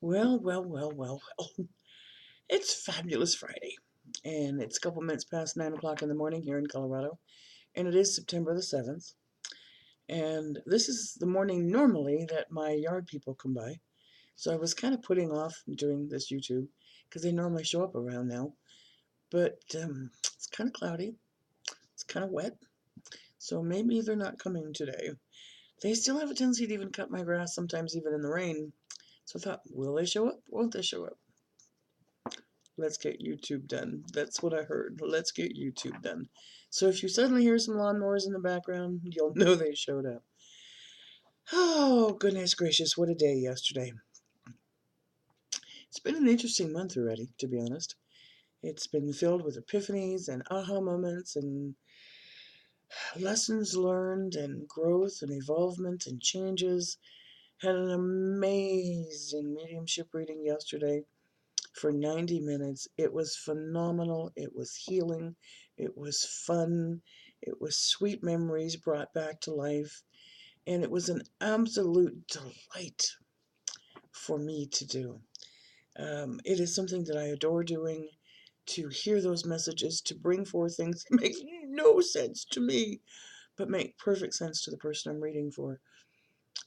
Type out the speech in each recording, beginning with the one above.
Well. It's Fabulous Friday, and it's a couple minutes past 9 o'clock in the morning here in Colorado, and it is September the 7th. And this is the morning normally that my yard people come by. So I was kind of putting off doing this YouTube because they normally show up around now. But it's kind of cloudy, it's kind of wet, so maybe they're not coming today. They still have a tendency to even cut my grass, sometimes even in the rain. So I thought, will they show up? Won't they show up? Let's get YouTube done. That's what I heard. Let's get YouTube done. So if you suddenly hear some lawnmowers in the background, you'll know they showed up. Oh, goodness gracious, what a day yesterday. It's been an interesting month already, to be honest. It's been filled with epiphanies and aha moments and lessons learned and growth and evolvement and changes. Had an amazing mediumship reading yesterday for 90 minutes. It was phenomenal. It was healing. It was fun. It was sweet memories brought back to life. And it was an absolute delight for me to do. It is something that I adore doing, to hear those messages, to bring forth things that make no sense to me, but make perfect sense to the person I'm reading for.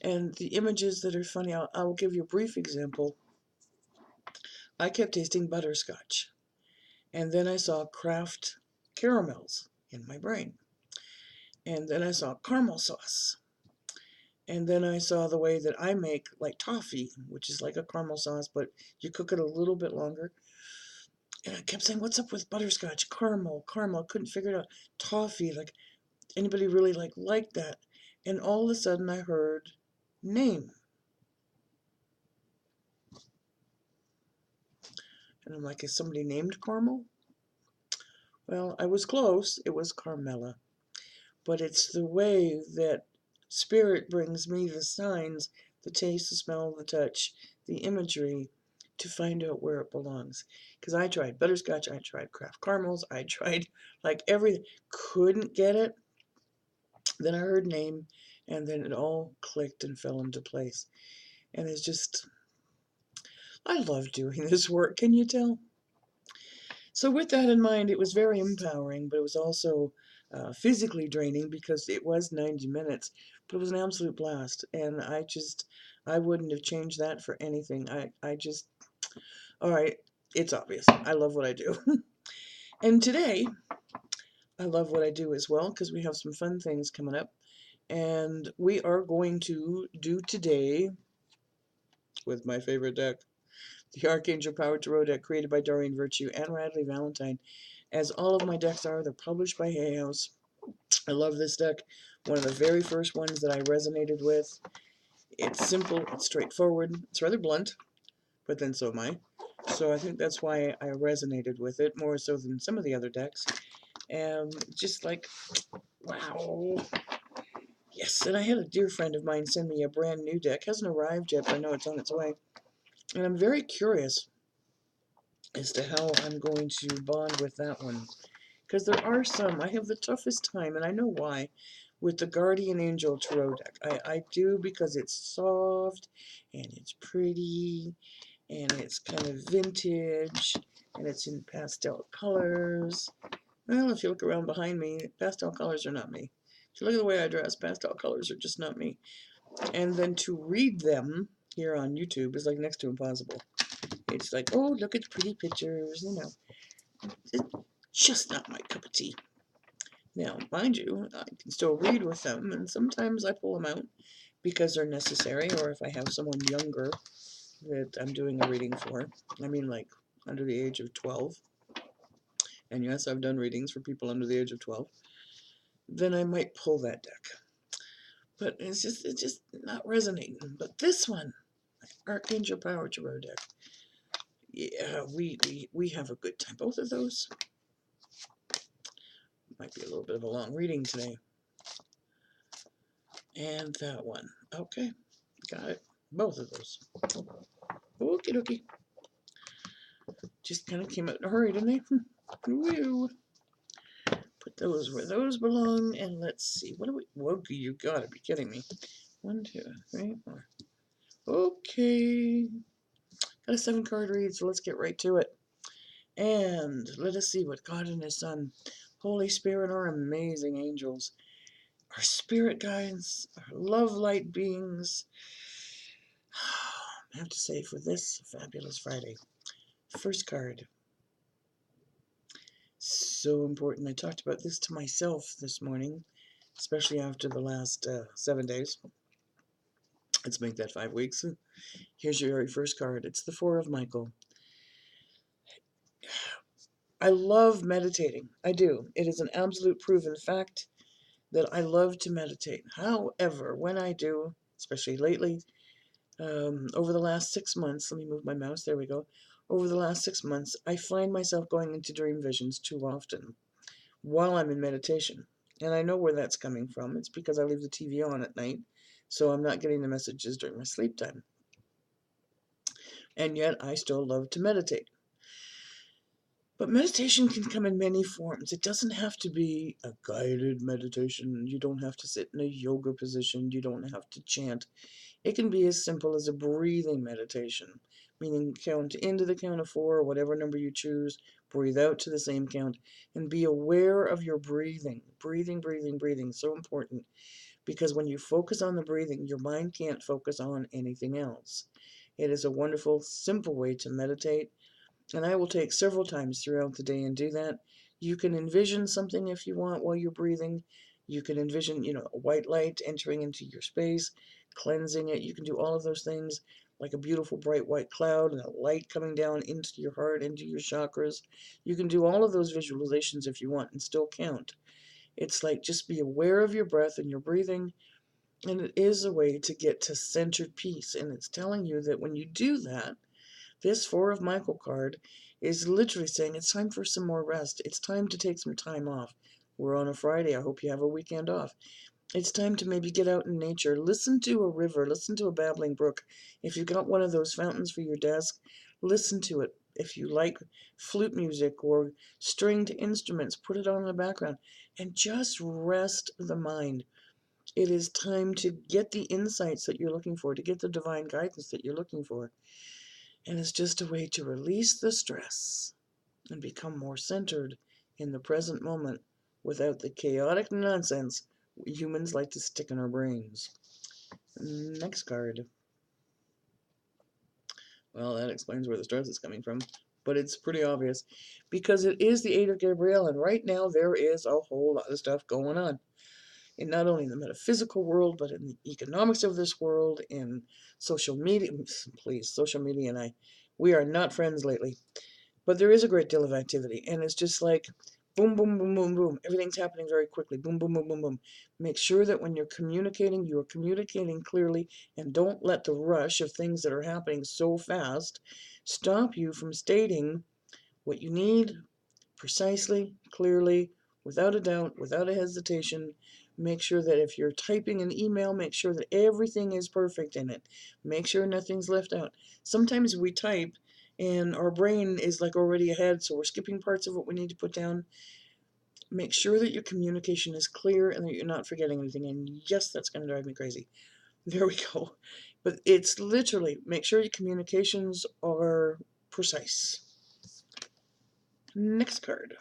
And the images that are funny, I'll give you a brief example. I kept tasting butterscotch. And then I saw Kraft caramels in my brain. And then I saw caramel sauce. And then I saw the way that I make like toffee, which is like a caramel sauce, but you cook it a little bit longer. And I kept saying, what's up with butterscotch? Caramel. Couldn't figure it out. Toffee, like anybody really like that? And all of a sudden I heard name. And I'm like, is somebody named Caramel? Well, I was close. It was Carmela. But it's the way that spirit brings me the signs, the taste, the smell, the touch, the imagery, to find out where it belongs. Because I tried butterscotch, I tried Kraft caramels, I tried like everything, couldn't get it. Then I heard name, and then it all clicked and fell into place. And it's just, I love doing this work, can you tell? So with that in mind, it was very empowering, but it was also physically draining because it was 90 minutes, but it was an absolute blast. And I wouldn't have changed that for anything. All right, it's obvious. I love what I do. And today, I love what I do as well because we have some fun things coming up. And we are going to do today with my favorite deck, the Archangel Power Tarot deck created by Doreen Virtue and Radley Valentine. As all of my decks are, they're published by Hay House. I love this deck. One of the very first ones that I resonated with. It's simple, it's straightforward, it's rather blunt, but then so am I. So I think that's why I resonated with it more so than some of the other decks. And just like, wow. Yes, and I had a dear friend of mine send me a brand new deck. Hasn't arrived yet, but I know it's on its way. And I'm very curious as to how I'm going to bond with that one. Because there are some, I have the toughest time, and I know why, with the Guardian Angel Tarot deck. I do because it's soft, and it's pretty, and it's kind of vintage, and it's in pastel colors. Well, if you look around behind me, pastel colors are not me. If you look at the way I dress, pastel colors are just not me. And then to read them here on YouTube is like next to impossible. It's like, oh, look at the pretty pictures, you know. It's just not my cup of tea. Now, mind you, I can still read with them, and sometimes I pull them out because they're necessary, or if I have someone younger that I'm doing a reading for. I mean, like, under the age of 12. And yes, I've done readings for people under the age of 12. Then I might pull that deck. But it's just not resonating. But this one, Archangel Power Tarot deck, yeah, we have a good time. Both of those might be a little bit of a long reading today. And that one. Okay, got it. Both of those. Okie dokie. Just kind of came out in a hurry, didn't they? Woo. Put those where those belong, and let's see. What do we... Whoa, you gotta be kidding me. 1, 2, 3, 4. Okay. Got a 7-card read, so let's get right to it. And let us see what God and His Son, Holy Spirit, our amazing angels, our spirit guides, our love light beings, I have to say for this fabulous Friday. First card. So important. I talked about this to myself this morning, especially after the last 7 days. Let's make that 5 weeks. Here's your very first card. It's the Four of Michael. I love meditating. I do. It is an absolute proven fact that I love to meditate. However, when I do, especially lately, over the last 6 months, let me move my mouse, there we go. Over the last 6 months, I find myself going into dream visions too often while I'm in meditation. And I know where that's coming from. It's because I leave the TV on at night, so I'm not getting the messages during my sleep time. And yet, I still love to meditate. But meditation can come in many forms. It doesn't have to be a guided meditation. You don't have to sit in a yoga position. You don't have to chant. It can be as simple as a breathing meditation, meaning count into the count of 4, whatever number you choose, breathe out to the same count, and be aware of your breathing. Breathing, breathing, breathing. So important, because when you focus on the breathing, your mind can't focus on anything else. It is a wonderful, simple way to meditate. And I will take several times throughout the day and do that. You can envision something if you want while you're breathing. You can envision, a white light entering into your space, cleansing it. You can do all of those things, like a beautiful bright white cloud and a light coming down into your heart, into your chakras. You can do all of those visualizations if you want and still count. It's like just be aware of your breath and your breathing. And it is a way to get to centered peace. And it's telling you that when you do that, this Four of Michael card is literally saying it's time for some more rest. It's time to take some time off. We're on a Friday. I hope you have a weekend off. It's time to maybe get out in nature. Listen to a river. Listen to a babbling brook. If you've got one of those fountains for your desk, listen to it. If you like flute music or stringed instruments, put it on in the background and just rest the mind. It is time to get the insights that you're looking for, to get the divine guidance that you're looking for. And it's just a way to release the stress and become more centered in the present moment without the chaotic nonsense humans like to stick in our brains. Next card. Well, that explains where the stress is coming from, but it's pretty obvious because it is the Eight of Gabriel, and right now there is a whole lot of stuff going on. In not only the metaphysical world, but in the economics of this world, in social media. Please, social media and we are not friends lately. But there is a great deal of activity, and it's just like boom, boom, boom, boom, boom. Everything's happening very quickly. Boom, boom, boom, boom, boom. Make sure that when you're communicating clearly, and don't let the rush of things that are happening so fast stop you from stating what you need precisely, clearly, without a doubt, without a hesitation. Make sure that if you're typing an email, make sure that everything is perfect in it. Make sure nothing's left out. Sometimes we type and our brain is like already ahead, so we're skipping parts of what we need to put down. Make sure that your communication is clear and that you're not forgetting anything. And yes, that's going to drive me crazy. There we go. But it's literally make sure your communications are precise. Next card.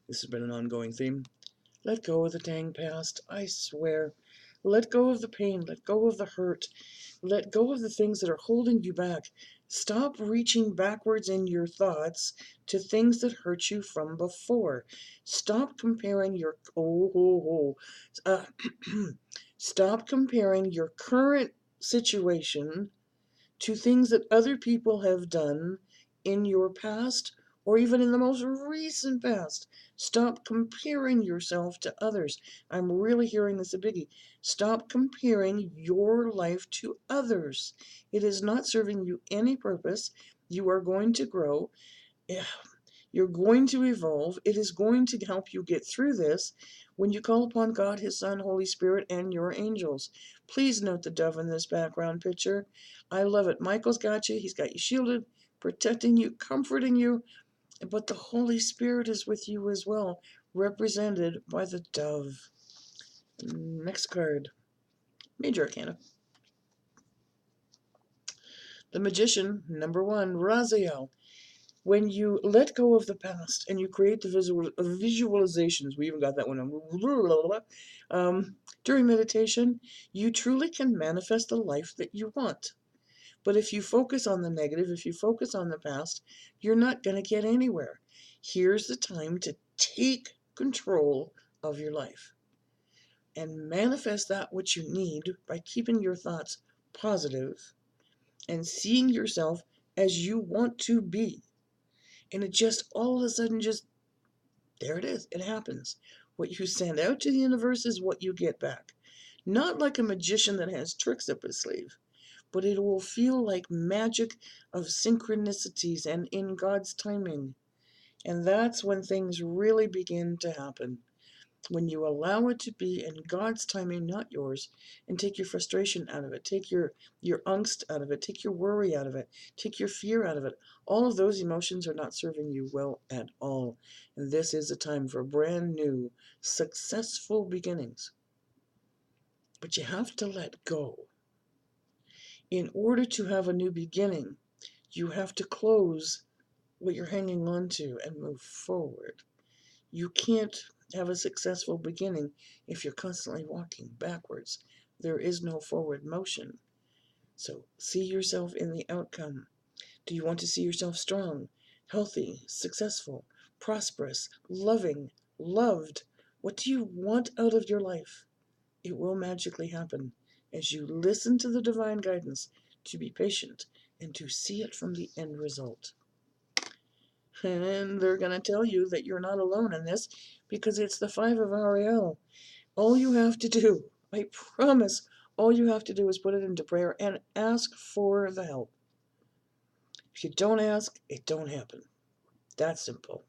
This has been an ongoing theme. Let go of the dang past, I swear. Let go of the pain, let go of the hurt, let go of the things that are holding you back. Stop reaching backwards in your thoughts to things that hurt you from before. Stop comparing your stop comparing your current situation to things that other people have done in your past or even in the most recent past. Stop comparing yourself to others. I'm really hearing this a biggie. Stop comparing your life to others. It is not serving you any purpose. You are going to grow. You're going to evolve. It is going to help you get through this when you call upon God, His Son, Holy Spirit, and your angels. Please note the dove in this background picture. I love it. Michael's got you. He's got you shielded, protecting you, comforting you, but the Holy Spirit is with you as well, represented by the dove. Next card. Major Arcana. The magician, number one, Raziel. When you let go of the past and you create the visualizations, we even got that one during meditation, you truly can manifest the life that you want. But if you focus on the negative, if you focus on the past, you're not going to get anywhere. Here's the time to take control of your life and manifest that which you need by keeping your thoughts positive and seeing yourself as you want to be. And it just all of a sudden just, there it is. It happens. What you send out to the universe is what you get back. Not like a magician that has tricks up his sleeve, but it will feel like magic of synchronicities and in God's timing. And that's when things really begin to happen. When you allow it to be in God's timing, not yours, and take your frustration out of it, take your angst out of it, take your worry out of it, take your fear out of it. All of those emotions are not serving you well at all. And this is a time for brand new, successful beginnings. But you have to let go. In order to have a new beginning, you have to close what you're hanging on to and move forward. You can't have a successful beginning if you're constantly walking backwards. There is no forward motion. So see yourself in the outcome. Do you want to see yourself strong, healthy, successful, prosperous, loving, loved? What do you want out of your life? It will magically happen as you listen to the divine guidance to be patient and to see it from the end result. And they're going to tell you that you're not alone in this because it's the 5 of Ariel. All you have to do, I promise, all you have to do is put it into prayer and ask for the help. If you don't ask, it don't happen. That's simple.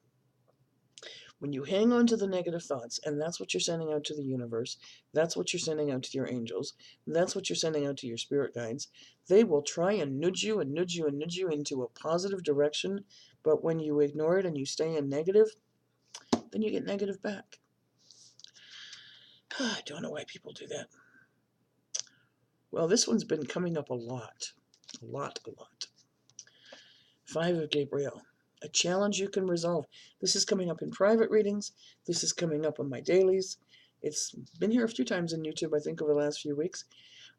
When you hang on to the negative thoughts, and that's what you're sending out to the universe, that's what you're sending out to your angels, that's what you're sending out to your spirit guides, they will try and nudge you and nudge you and nudge you into a positive direction, but when you ignore it and you stay in negative, then you get negative back. I don't know why people do that. Well, this one's been coming up a lot. A lot. 5 of Gabriel. A challenge you can resolve. This is coming up in private readings. This is coming up on my dailies. It's been here a few times on YouTube, I think, over the last few weeks.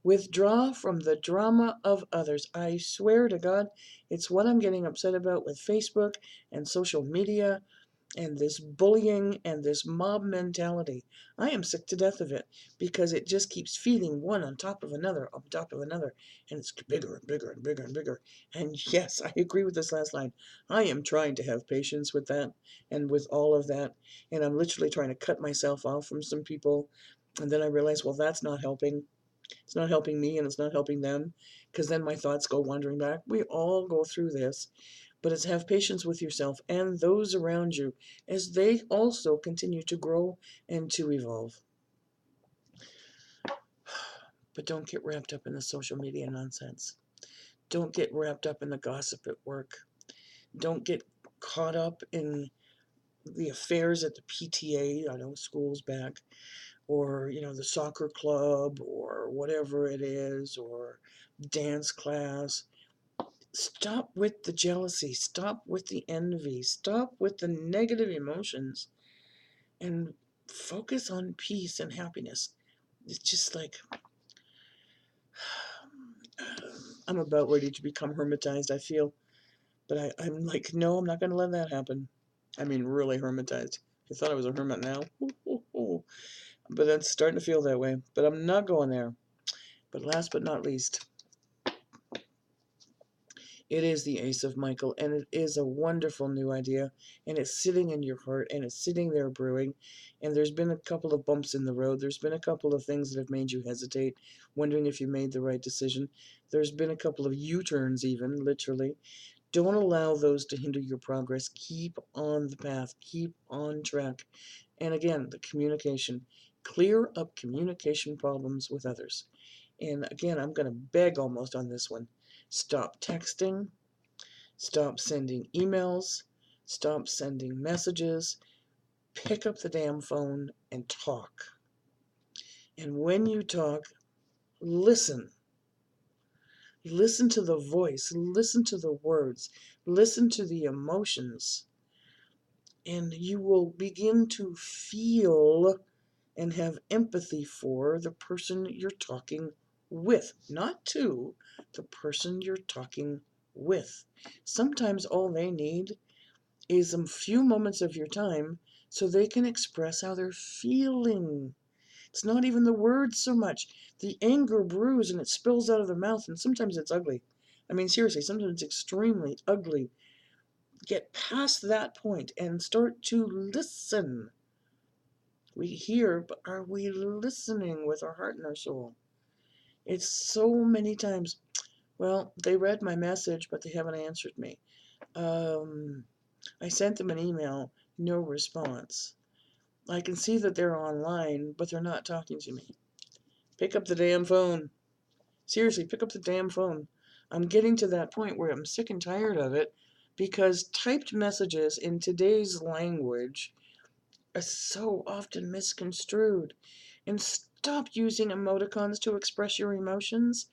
Withdraw from the drama of others. I swear to God, it's what I'm getting upset about with Facebook and social media and this bullying and this mob mentality. I am sick to death of it because it just keeps feeding one on top of another, and it's bigger and bigger and bigger and bigger. And yes, I agree with this last line. I am trying to have patience with that and with all of that, and I'm literally trying to cut myself off from some people, and then I realize, well, that's not helping. It's not helping me and it's not helping them, because then my thoughts go wandering back. We all go through this. But it's have patience with yourself and those around you as they also continue to grow and to evolve. But don't get wrapped up in the social media nonsense. Don't get wrapped up in the gossip at work. Don't get caught up in the affairs at the PTA, I know school's back, or, the soccer club, or whatever it is, or dance class. Stop with the jealousy. Stop with the envy. Stop with the negative emotions and focus on peace and happiness. It's just like, I'm about ready to become hermitized, I feel. But I'm like, no, I'm not going to let that happen. I mean, really hermitized. I thought I was a hermit now. But it's starting to feel that way. But I'm not going there. But last but not least, it is the Ace of Michael, and it is a wonderful new idea, and it's sitting in your heart, and it's sitting there brewing, and there's been a couple of bumps in the road. There's been a couple of things that have made you hesitate, wondering if you made the right decision. There's been a couple of U-turns even, literally. Don't allow those to hinder your progress. Keep on the path. Keep on track. And again, the communication. Clear up communication problems with others. And again, I'm going to beg almost on this one. Stop texting, stop sending emails, stop sending messages, pick up the damn phone and talk. And when you talk, listen. Listen to the voice, listen to the words, listen to the emotions, and you will begin to feel and have empathy for the person you're talking with, not to, the person you're talking with. Sometimes all they need is a few moments of your time so they can express how they're feeling. It's not even the words so much. The anger brews and it spills out of the mouth, and sometimes it's ugly. I mean, seriously, sometimes it's extremely ugly. Get past that point and start to listen. We hear, but are we listening with our heart and our soul? It's so many times, well, they read my message, but they haven't answered me. I sent them an email, no response. I can see that they're online, but they're not talking to me. Pick up the damn phone. Seriously, pick up the damn phone. I'm getting to that point where I'm sick and tired of it because typed messages in today's language are so often misconstrued. And stop using emoticons to express your emotions.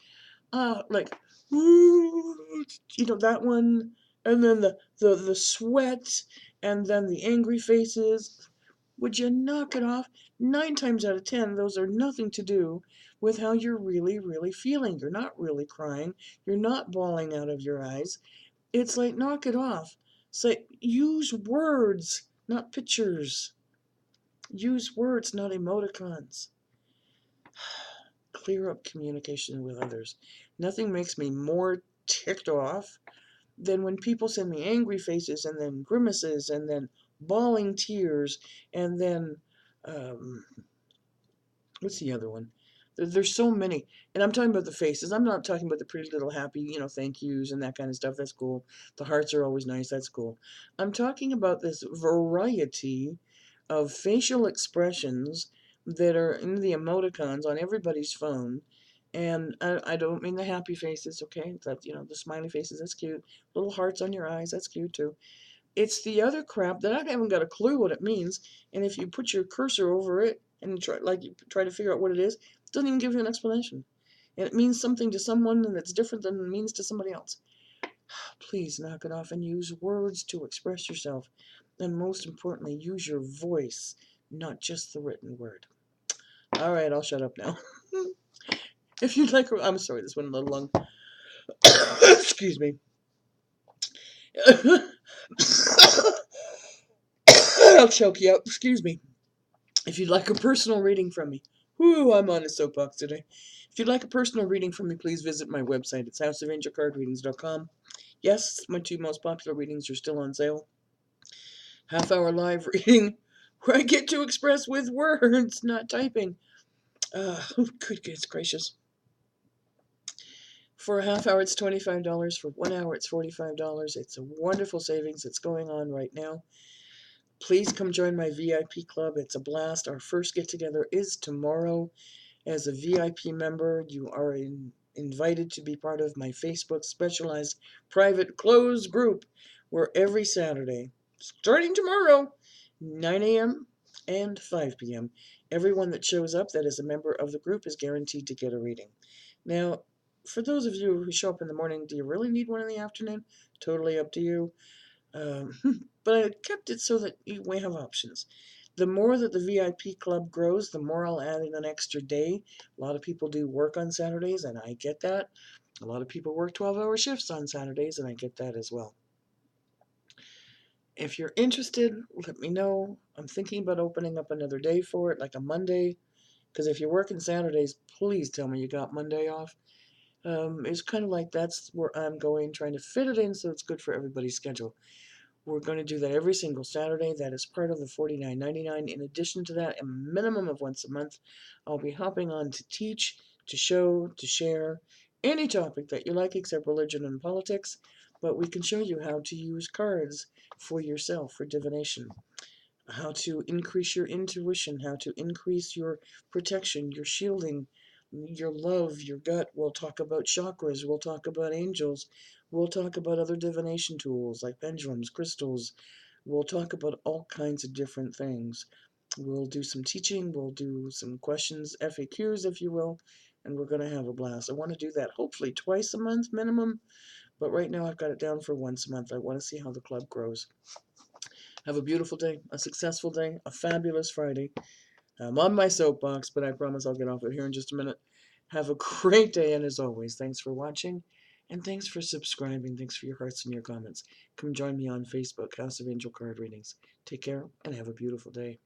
Like, that one, and then the sweat, and then the angry faces. Would you knock it off? 9 times out of 10, those are nothing to do with how you're really, really feeling. You're not really crying. You're not bawling out of your eyes. It's like, knock it off. Say, use words, not pictures. Use words, not emoticons. Clear up communication with others. Nothing makes me more ticked off than when people send me angry faces and then grimaces and then bawling tears and then um, what's the other one? There's so many, and I'm talking about the faces. I'm not talking about the pretty little happy, thank yous and that kind of stuff. That's cool. The hearts are always nice. That's cool. I'm talking about this variety of facial expressions that are in the emoticons on everybody's phone. And I don't mean the happy faces, okay? That, the smiley faces, that's cute. Little hearts on your eyes, that's cute too. It's the other crap that I haven't got a clue what it means. And if you put your cursor over it and you try to figure out what it is, it doesn't even give you an explanation. And it means something to someone and it's different than it means to somebody else. Please knock it off and use words to express yourself. And most importantly, use your voice, not just the written word. All right, I'll shut up now. If you'd like, I'm sorry, this went a little long. Excuse me. I'll choke you out. Excuse me. If you'd like a personal reading from me, I'm on a soapbox today. If you'd like a personal reading from me, please visit my website. It's houseofangelcardreadings.com. Yes, my 2 most popular readings are still on sale. Half-hour live reading where I get to express with words, not typing. Goodness gracious. For a half hour, it's $25. For 1 hour, it's $45. It's a wonderful savings that's going on right now. Please come join my VIP club. It's a blast. Our first get-together is tomorrow. As a VIP member, you are invited to be part of my Facebook specialized private closed group where every Saturday, starting tomorrow, 9 a.m. and 5 p.m., everyone that shows up that is a member of the group is guaranteed to get a reading. Now, for those of you who show up in the morning, do you really need one in the afternoon? Totally up to you. But I kept it so that you may have options. The more that the VIP club grows, the more I'll add in an extra day. A lot of people do work on Saturdays, and I get that. A lot of people work 12-hour shifts on Saturdays, and I get that as well. If you're interested, let me know. I'm thinking about opening up another day for it, like a Monday, because if you're working Saturdays, please tell me you got Monday off. It's kind of like that's where I'm going, trying to fit it in so it's good for everybody's schedule. We're going to do that every single Saturday. That is part of the $49.99. In addition to that, a minimum of once a month, I'll be hopping on to teach, to show, to share any topic that you like except religion and politics. But we can show you how to use cards for yourself for divination, how to increase your intuition, how to increase your protection, your shielding, your love, your gut. We'll talk about chakras. We'll talk about angels. We'll talk about other divination tools like pendulums, crystals. We'll talk about all kinds of different things. We'll do some teaching. We'll do some questions, FAQs, if you will. and we're going to have a blast. I want to do that hopefully twice a month minimum, but right now I've got it down for once a month. I want to see how the club grows. Have a beautiful day, a successful day, a fabulous Friday. I'm on my soapbox, but I promise I'll get off it here in just a minute. Have a great day, and as always, thanks for watching, and thanks for subscribing. Thanks for your hearts and your comments. Come join me on Facebook, House of Angel Card Readings. Take care, and have a beautiful day.